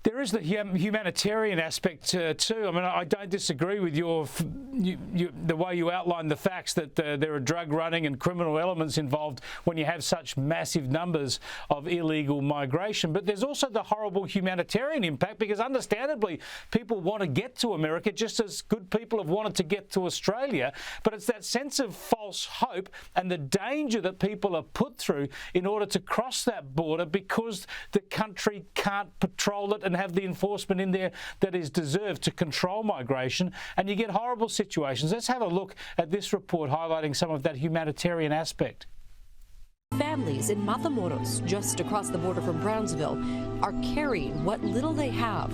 There is the humanitarian aspect too. I mean, I don't disagree with the way you outline the facts that there are drug running and criminal elements involved when you have such massive numbers of illegal migration. But there's also the horrible humanitarian impact, because understandably people want to get to America just as good people have wanted to get to Australia. But it's that sense of false hope and the danger that people are put through in order to cross that border because the country can't patrol it and have the enforcement in there that is deserved to control migration, and you get horrible situations. Let's have a look at this report highlighting some of that humanitarian aspect. Families in Matamoros, just across the border from Brownsville, are carrying what little they have.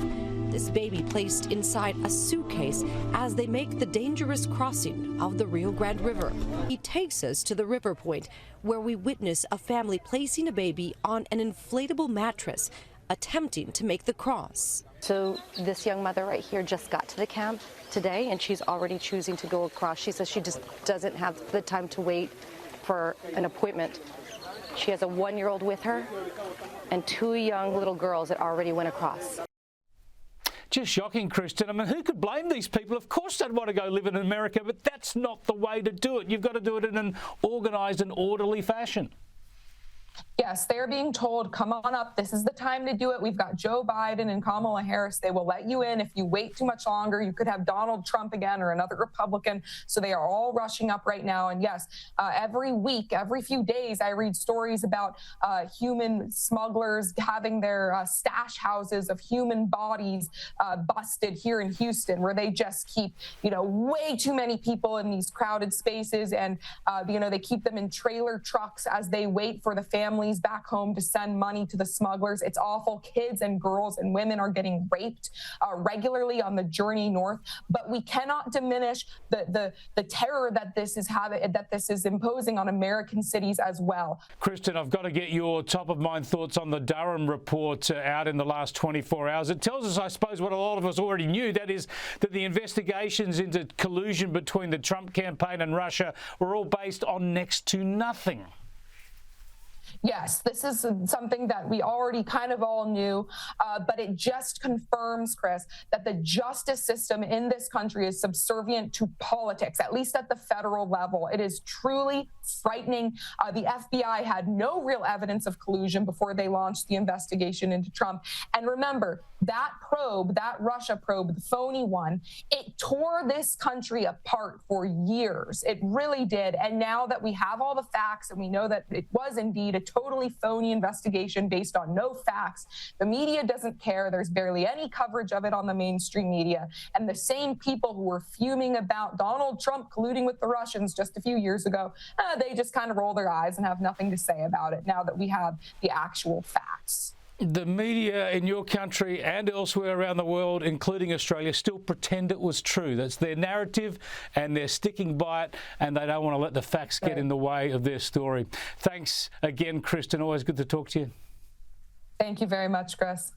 This baby placed inside a suitcase as they make the dangerous crossing of the Rio Grande River. He takes us to the river point, where we witness a family placing a baby on an inflatable mattress, attempting to make the cross. So this young mother right here just got to the camp today, and she's already choosing to go across. She says she just doesn't have the time to wait for an appointment. She has a 1-year-old with her and 2 young little girls that already went across. Just shocking, Kristin. I mean, who could blame these people? Of course they'd want to go live in America, but that's not the way to do it. You've got to do it in an organised and orderly fashion. Yes, they're being told, come on up. This is the time to do it. We've got Joe Biden and Kamala Harris. They will let you in. If you wait too much longer, you could have Donald Trump again or another Republican. So they are all rushing up right now. And yes, every week, every few days, I read stories about human smugglers having their stash houses of human bodies busted here in Houston, where they just keep, way too many people in these crowded spaces. And, they keep them in trailer trucks as they wait for the families back home to send money to the smugglers. It's awful. Kids and girls and women are getting raped regularly on the journey north. But we cannot diminish the terror that this is imposing on American cities as well. Kristin, I've got to get your top of mind thoughts on the Durham report out in the last 24 hours. It tells us, I suppose, what a lot of us already knew, that is that the investigations into collusion between the Trump campaign and Russia were all based on next to nothing. Yes, this is something that we already kind of all knew, but it just confirms, Chris, that the justice system in this country is subservient to politics, at least at the federal level. It is truly frightening. The FBI had no real evidence of collusion before they launched the investigation into Trump. And remember, that probe, that Russia probe, the phony one, it tore this country apart for years. It really did. And now that we have all the facts and we know that it was indeed a totally phony investigation based on no facts, the media doesn't care. There's barely any coverage of it on the mainstream media. And the same people who were fuming about Donald Trump colluding with the Russians just a few years ago, they just kind of roll their eyes and have nothing to say about it now that we have the actual facts. The media in your country and elsewhere around the world, including Australia, still pretend it was true. That's their narrative, and they're sticking by it, and they don't want to let the facts get in the way of their story. Thanks again, Kristin. Always good to talk to you. Thank you very much, Chris.